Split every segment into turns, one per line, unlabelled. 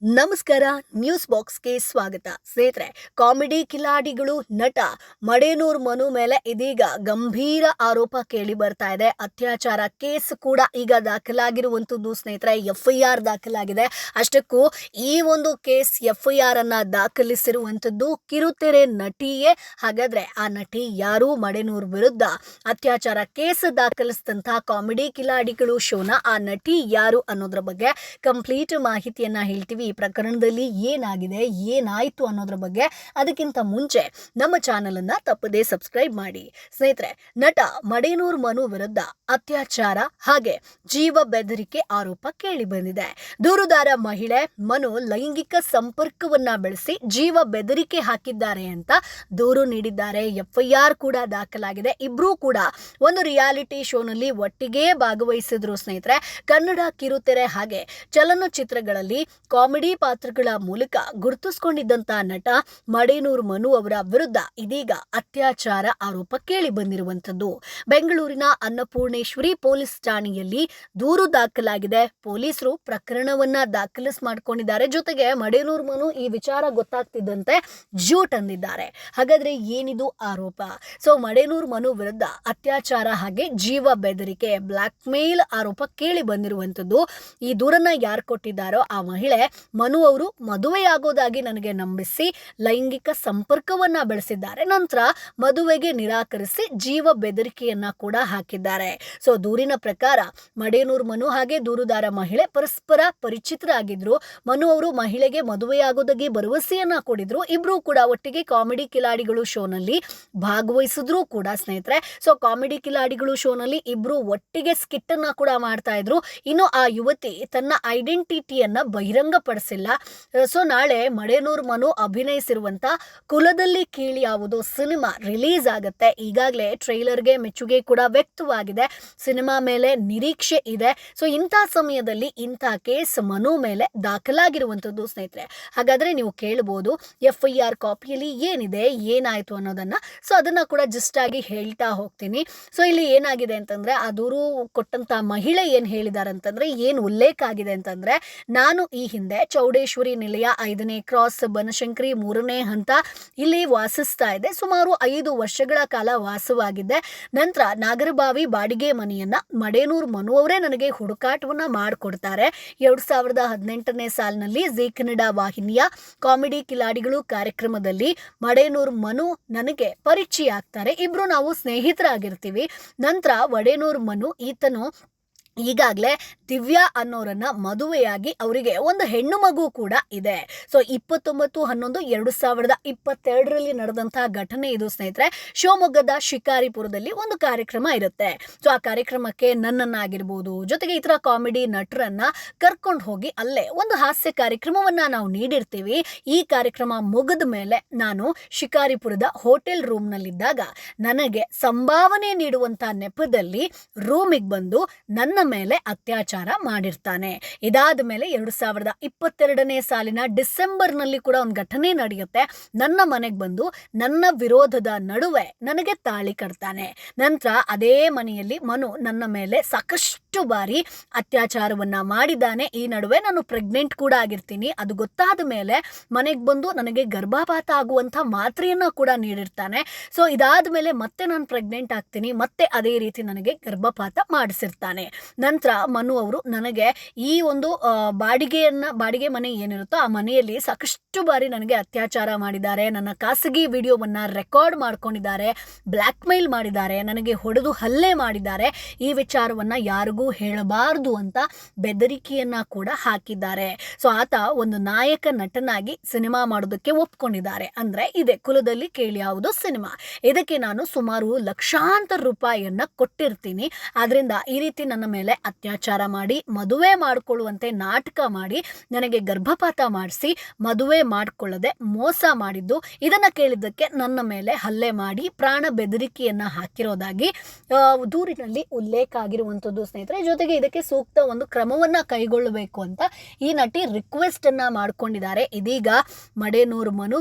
ನಮಸ್ಕಾರ. ನ್ಯೂಸ್ ಬಾಕ್ಸ್ಗೆ ಸ್ವಾಗತ. ಸ್ನೇಹಿತರೆ, ಕಾಮಿಡಿ ಕಿಲಾಡಿಗಳು ನಟ ಮಡೇನೂರ್ ಮನು ಮೇಲೆ ಇದೀಗ ಗಂಭೀರ ಆರೋಪ ಕೇಳಿ ಬರ್ತಾ ಇದೆ. ಅತ್ಯಾಚಾರ ಕೇಸ್ ಕೂಡ ಈಗ ದಾಖಲಾಗಿರುವಂಥದ್ದು ಸ್ನೇಹಿತರೆ. FIR ದಾಖಲಾಗಿದೆ. ಅಷ್ಟಕ್ಕೂ ಈ ಒಂದು ಕೇಸ್ FIR ಅನ್ನ ದಾಖಲಿಸಿರುವಂಥದ್ದು ಕಿರುತೆರೆ ನಟಿಯೇ. ಹಾಗಾದ್ರೆ ಆ ನಟಿ ಯಾರು? ಮಡೇನೂರ್ ವಿರುದ್ಧ ಅತ್ಯಾಚಾರ ಕೇಸ್ ದಾಖಲಿಸಿದಂತಹ ಕಾಮಿಡಿ ಕಿಲಾಡಿಗಳು ಶೋನ ಆ ನಟಿ ಯಾರು ಅನ್ನೋದ್ರ ಬಗ್ಗೆ ಕಂಪ್ಲೀಟ್ ಮಾಹಿತಿಯನ್ನ ಹೇಳ್ತೀವಿ. ಈ ಪ್ರಕರಣದಲ್ಲಿ ಏನಾಗಿದೆ, ಏನಾಯ್ತು ಅನ್ನೋದ್ರ ಬಗ್ಗೆ. ಅದಕ್ಕಿಂತ ಮುಂಚೆ ನಮ್ಮ ಚಾನೆಲ್ ಅನ್ನ ತಪ್ಪದೇ ಸಬ್ಸ್ಕ್ರೈಬ್ ಮಾಡಿ. ಸ್ನೇಹಿತರೆ, ನಟ ಮಡೇನೂರ್ ಮನು ವಿರುದ್ಧ ಅತ್ಯಾಚಾರ ಹಾಗೆ ಜೀವ ಬೆದರಿಕೆ ಆರೋಪ ಕೇಳಿ ಬಂದಿದೆ. ದೂರುದಾರ ಮಹಿಳೆ ಮನು ಲೈಂಗಿಕ ಸಂಪರ್ಕವನ್ನ ಬೆಳೆಸಿ ಜೀವ ಬೆದರಿಕೆ ಹಾಕಿದ್ದಾರೆ ಅಂತ ದೂರು ನೀಡಿದ್ದಾರೆ. FIR ಕೂಡ ದಾಖಲಾಗಿದೆ. ಇಬ್ರು ಕೂಡ ಒಂದು ರಿಯಾಲಿಟಿ ಶೋನಲ್ಲಿ ಒಟ್ಟಿಗೆ ಭಾಗವಹಿಸಿದ್ರು ಸ್ನೇಹಿತರೆ. ಕನ್ನಡ ಕಿರುತೆರೆ ಹಾಗೆ ಚಲನಚಿತ್ರಗಳಲ್ಲಿ ಕಾಮಿಡಿ ಪಾತ್ರಗಳ ಮೂಲಕ ಗುರುತಿಸಿಕೊಂಡಿದ್ದಂತ ನಟ ಮಡೇನೂರ್ ಮನು ಅವರ ವಿರುದ್ಧ ಇದೀಗ ಅತ್ಯಾಚಾರ ಆರೋಪ ಕೇಳಿ ಬಂದಿರುವಂತದ್ದು. ಬೆಂಗಳೂರಿನ ಅನ್ನಪೂರ್ಣೇಶ್ವರಿ ಪೊಲೀಸ್ ಠಾಣೆಯಲ್ಲಿ ದೂರು ದಾಖಲಾಗಿದೆ. ಪೊಲೀಸರು ಪ್ರಕರಣವನ್ನ ಮಾಡ್ಕೊಂಡಿದ್ದಾರೆ. ಜೊತೆಗೆ ಮಡೇನೂರ್ ಮನು ಈ ವಿಚಾರ ಗೊತ್ತಾಗ್ತಿದ್ದಂತೆ ಜೂಟ್ ಅಂದಿದ್ದಾರೆ. ಹಾಗಾದ್ರೆ ಏನಿದು ಆರೋಪ? ಮಡೇನೂರ್ ಮನು ವಿರುದ್ಧ ಅತ್ಯಾಚಾರ ಹಾಗೆ ಜೀವ ಬೆದರಿಕೆ, ಬ್ಲಾಕ್ ಮೇಲ್ ಆರೋಪ ಕೇಳಿ ಬಂದಿರುವಂತದ್ದು. ಈ ದೂರನ್ನ ಯಾರು ಕೊಟ್ಟಿದ್ದಾರೋ ಆ ಮಹಿಳೆ ಮನು ಅವರು ಮದುವೆಯಾಗೋದಾಗಿ ನನಗೆ ನಂಬಿಸಿ ಲೈಂಗಿಕ ಸಂಪರ್ಕವನ್ನ ಬೆಳೆಸಿದ್ದಾರೆ. ನಂತರ ಮದುವೆಗೆ ನಿರಾಕರಿಸಿ ಜೀವ ಬೆದರಿಕೆಯನ್ನ ಕೂಡ ಹಾಕಿದ್ದಾರೆ. ದೂರಿನ ಪ್ರಕಾರ ಮಡೇನೂರ್ ಮನು ಹಾಗೆ ದೂರುದಾರ ಮಹಿಳೆ ಪರಸ್ಪರ ಪರಿಚಿತರಾಗಿದ್ರು. ಮನು ಅವರು ಮಹಿಳೆಗೆ ಮದುವೆಯಾಗೋದಾಗಿ ಭರವಸೆಯನ್ನ ಕೊಡಿದ್ರು. ಇಬ್ರು ಕೂಡ ಒಟ್ಟಿಗೆ ಕಾಮಿಡಿ ಕಿಲಾಡಿಗಳು ಶೋನಲ್ಲಿ ಭಾಗವಹಿಸಿದ್ರು ಕೂಡ ಸ್ನೇಹಿತರೆ. ಕಾಮಿಡಿ ಕಿಲಾಡಿಗಳು ಶೋನಲ್ಲಿ ಇಬ್ರು ಒಟ್ಟಿಗೆ ಸ್ಕಿಟ್ ಅನ್ನ ಕೂಡ ಮಾಡ್ತಾ ಇದ್ರು. ಇನ್ನು ಆ ಯುವತಿ ತನ್ನ ಐಡೆಂಟಿಟಿಯನ್ನ ಬಹಿರಂಗಪಡಿಸಿಲ್ಲ. ನಾಳೆ ಮಡೇನೂರ್ ಮನು ಅಭಿನಯಿಸಿರುವಂತ ಕುಲದಲ್ಲಿ ಕೀಳಿ ಯಾವುದು ಸಿನಿಮಾ ರಿಲೀಸ್ ಆಗುತ್ತೆ. ಈಗಾಗಲೇ ಟ್ರೈಲರ್ಗೆ ಮೆಚ್ಚುಗೆ ಕೂಡ ವ್ಯಕ್ತವಾಗಿದೆ. ಸಿನಿಮಾ ಮೇಲೆ ನಿರೀಕ್ಷೆ ಇದೆ. ಇಂಥ ಸಮಯದಲ್ಲಿ ಇಂಥ ಕೇಸ್ ಮನು ಮೇಲೆ ದಾಖಲಾಗಿರುವಂತದ್ದು ಸ್ನೇಹಿತರೆ. ಹಾಗಾದ್ರೆ ನೀವು ಕೇಳಬಹುದು FIR ಕಾಪಿಯಲ್ಲಿ ಏನಿದೆ, ಏನಾಯ್ತು ಅನ್ನೋದನ್ನ. ಅದನ್ನ ಕೂಡ ಜಸ್ಟ್ ಆಗಿ ಹೇಳ್ತಾ ಹೋಗ್ತೀನಿ. ಇಲ್ಲಿ ಏನಾಗಿದೆ ಅಂತಂದ್ರೆ, ಆ ದೂರು ಕೊಟ್ಟಂತ ಮಹಿಳೆ ಏನ್ ಹೇಳಿದಾರೆ ಅಂತಂದ್ರೆ, ಏನ್ ಉಲ್ಲೇಖ ಆಗಿದೆ ಅಂತಂದ್ರೆ, ನಾನು ಈ ಹಿಂದೆ ಚೌಡೇಶ್ವರಿ ನಿಲಯ 5ನೇ ಕ್ರಾಸ್ ಬನಶಂಕರಿ 3ನೇ ಹಂತ ಇಲ್ಲಿ ವಾಸಿಸ್ತಾ ಇದೆ. ಸುಮಾರು 5 ವರ್ಷಗಳ ಕಾಲ ವಾಸವಾಗಿದ್ದೆ. ನಂತರ ನಾಗರಬಾವಿ ಬಾಡಿಗೆ ಮನೆಯನ್ನ ಮಡೇನೂರ್ ಮನು ಅವರೇ ನನಗೆ ಹುಡುಕಾಟವನ್ನ ಮಾಡಿಕೊಡ್ತಾರೆ. 2018ನೇ ಸಾಲಿನಲ್ಲಿ ಜೀ ಕನ್ನಡ ವಾಹಿನಿಯ ಕಾಮಿಡಿ ಕಿಲಾಡಿಗಳು ಕಾರ್ಯಕ್ರಮದಲ್ಲಿ ಮಡೇನೂರ್ ಮನು ನನಗೆ ಪರಿಚಯ ಆಗ್ತಾರೆ. ಇಬ್ರು ನಾವು ಸ್ನೇಹಿತರಾಗಿರ್ತೀವಿ. ನಂತರ ಮಡೇನೂರ್ ಮನು ಈತನು ಈಗಾಗಲೇ ದಿವ್ಯಾ ಅನ್ನೋರನ್ನ ಮದುವೆಯಾಗಿ ಅವರಿಗೆ ಒಂದು ಹೆಣ್ಣು ಮಗು ಕೂಡ ಇದೆ. 29/11/2022 ನಡೆದಂತಹ ಘಟನೆ ಇದು ಸ್ನೇಹಿತರೆ. ಶಿವಮೊಗ್ಗದ ಶಿಕಾರಿಪುರದಲ್ಲಿ ಒಂದು ಕಾರ್ಯಕ್ರಮ ಇರುತ್ತೆ. ಆ ಕಾರ್ಯಕ್ರಮಕ್ಕೆ ನನ್ನನ್ನಾಗಿರ್ಬೋದು, ಜೊತೆಗೆ ಇತರ ಕಾಮಿಡಿ ನಟರನ್ನ ಕರ್ಕೊಂಡು ಹೋಗಿ ಅಲ್ಲೇ ಒಂದು ಹಾಸ್ಯ ಕಾರ್ಯಕ್ರಮವನ್ನ ನಾವು ನೀಡಿರ್ತೀವಿ. ಈ ಕಾರ್ಯಕ್ರಮ ಮುಗಿದ ಮೇಲೆ ನಾನು ಶಿಕಾರಿಪುರದ ಹೋಟೆಲ್ ರೂಮ್ನಲ್ಲಿದ್ದಾಗ ನನಗೆ ಸಂಭಾವನೆ ನೀಡುವಂತ ನೆಪದಲ್ಲಿ ರೂಮಿಗೆ ಬಂದು ನನ್ನ ಮೇಲೆ ಅತ್ಯಾಚಾರ ಮಾಡಿರ್ತಾನೆ. ಇದಾದ ಮೇಲೆ 2022ನೇ ಸಾಲಿನ ಡಿಸೆಂಬರ್ನಲ್ಲಿ ಕೂಡ ಒಂದು ಘಟನೆ ನಡೆಯುತ್ತೆ. ನನ್ನ ಮನೆಗೆ ಬಂದು ನನ್ನ ವಿರೋಧದ ನಡುವೆ ನನಗೆ ತಾಳಿ ಕಟ್ತಾನೆ. ನಂತರ ಅದೇ ಮನೆಯಲ್ಲಿ ಮನು ನನ್ನ ಮೇಲೆ ಸಾಕಷ್ಟು ಬಾರಿ ಅತ್ಯಾಚಾರವನ್ನ ಮಾಡಿದ್ದಾನೆ. ಈ ನಡುವೆ ನಾನು ಪ್ರೆಗ್ನೆಂಟ್ ಕೂಡ ಆಗಿರ್ತೀನಿ. ಅದು ಗೊತ್ತಾದ ಮೇಲೆ ಮನೆಗೆ ಬಂದು ನನಗೆ ಗರ್ಭಪಾತ ಆಗುವಂತ ಮಾತ್ರೆಯನ್ನ ಕೂಡ ನೀಡಿರ್ತಾನೆ. ಇದಾದ ಮೇಲೆ ಮತ್ತೆ ನಾನು ಪ್ರೆಗ್ನೆಂಟ್ ಆಗ್ತೀನಿ. ಮತ್ತೆ ಅದೇ ರೀತಿ ನನಗೆ ಗರ್ಭಪಾತ ಮಾಡಿಸಿರ್ತಾನೆ. ನಂತರ ಮನು ಅವರು ನನಗೆ ಈ ಒಂದು ಬಾಡಿಗೆ ಮನೆ ಏನಿರುತ್ತೋ ಆ ಮನೆಯಲ್ಲಿ ಸಾಕಷ್ಟು ಬಾರಿ ನನಗೆ ಅತ್ಯಾಚಾರ ಮಾಡಿದ್ದಾರೆ. ನನ್ನ ಖಾಸಗಿ ವಿಡಿಯೋವನ್ನ ರೆಕಾರ್ಡ್ ಮಾಡ್ಕೊಂಡಿದ್ದಾರೆ, ಬ್ಲ್ಯಾಕ್ ಮೇಲ್ ಮಾಡಿದ್ದಾರೆ, ನನಗೆ ಹೊಡೆದು ಹಲ್ಲೆ ಮಾಡಿದ್ದಾರೆ. ಈ ವಿಚಾರವನ್ನ ಯಾರಿಗೂ ಹೇಳಬಾರದು ಅಂತ ಬೆದರಿಕೆಯನ್ನ ಕೂಡ ಹಾಕಿದ್ದಾರೆ. ಆತ ಒಂದು ನಾಯಕ ನಟನಾಗಿ ಸಿನಿಮಾ ಮಾಡೋದಕ್ಕೆ ಒಪ್ಕೊಂಡಿದ್ದಾರೆ. ಅಂದ್ರೆ ಇದೆ ಕುಲದಲ್ಲಿ ಕೇಳಿ ಯಾವುದು ಸಿನಿಮಾ. ಇದಕ್ಕೆ ನಾನು ಸುಮಾರು ಲಕ್ಷಾಂತರ ರೂಪಾಯಿಯನ್ನ ಕೊಟ್ಟಿರ್ತೀನಿ. ಆದ್ರಿಂದ ಈ ರೀತಿ ನನ್ನ ಮೇಲೆ ಅತ್ಯಾಚಾರ ಮಾಡಿ ಮದುವೆ ಮಾಡಿಕೊಳ್ಳುವಂತೆ ನಾಟಕ ಮಾಡಿ ನನಗೆ ಗರ್ಭಪಾತ ಮಾಡಿಸಿ ಮದುವೆ ಮಾಡಿಕೊಳ್ಳದೆ ಮೋಸ ಮಾಡಿದ್ದು, ಇದನ್ನ ಕೇಳಿದ್ದಕ್ಕೆ ನನ್ನ ಮೇಲೆ ಹಲ್ಲೆ ಮಾಡಿ ಪ್ರಾಣ ಬೆದರಿಕೆಯನ್ನ ಹಾಕಿರೋದಾಗಿ ದೂರಿನಲ್ಲಿ ಉಲ್ಲೇಖ ಆಗಿರುವಂತದ್ದು ಸ್ನೇಹಿತರೆ. ಜೊತೆಗೆ ಇದಕ್ಕೆ ಸೂಕ್ತ ಒಂದು ಕ್ರಮವನ್ನ ಕೈಗೊಳ್ಳಬೇಕು ಅಂತ ಈ ನಟಿ ರಿಕ್ವೆಸ್ಟ್ ಅನ್ನ ಮಾಡ್ಕೊಂಡಿದ್ದಾರೆ. ಇದೀಗ ಮಡೇನೂರ್ ಮನು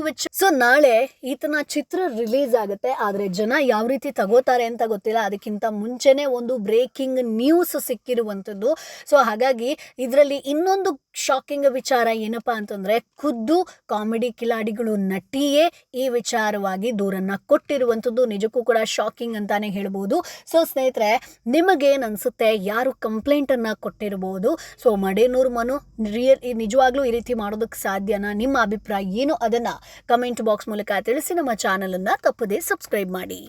ನಾಳೆ ಈತನ ಚಿತ್ರ ರಿಲೀಸ್ ಆಗುತ್ತೆ. ಆದ್ರೆ ಜನ ಯಾವ ರೀತಿ ತಗೋತಾರೆ ಅಂತ ಗೊತ್ತಿಲ್ಲ. ಅದಕ್ಕಿಂತ ಮುಂಚೆನೆ ಒಂದು ಬ್ರೇಕಿಂಗ್ ನ್ಯೂಸ್ ಸಿಕ್ಕಿರುವಂಥದ್ದು. ಸೊ ಹಾಗಾಗಿ ಇದರಲ್ಲಿ ಇನ್ನೊಂದು ಶಾಕಿಂಗ್ ವಿಚಾರ ಏನಪ್ಪಾ ಅಂತಂದರೆ, ಖುದ್ದು ಕಾಮಿಡಿ ಕಿಲಾಡಿಗಳು ನಟಿಯೇ ಈ ವಿಚಾರವಾಗಿ ದೂರನ್ನು ಕೊಟ್ಟಿರುವಂಥದ್ದು ನಿಜಕ್ಕೂ ಕೂಡ ಶಾಕಿಂಗ್ ಅಂತಾನೆ ಹೇಳ್ಬೋದು. ಸೊ ಸ್ನೇಹಿತರೆ, ನಿಮಗೇನು ಅನಿಸುತ್ತೆ, ಯಾರು ಕಂಪ್ಲೇಂಟನ್ನು ಕೊಟ್ಟಿರ್ಬೋದು? ಸೊ ಮಡೇನೂರ್ ಮನು ನಿಜವಾಗ್ಲೂ ಈ ರೀತಿ ಮಾಡೋದಕ್ಕೆ ಸಾಧ್ಯನಾ? ನಿಮ್ಮ ಅಭಿಪ್ರಾಯ ಏನು? ಅದನ್ನು ಕಮೆಂಟ್ ಬಾಕ್ಸ್ ಮೂಲಕ ತಿಳಿಸಿ. ನಮ್ಮ ಚಾನಲನ್ನು ತಪ್ಪದೇ ಸಬ್ಸ್ಕ್ರೈಬ್ ಮಾಡಿ.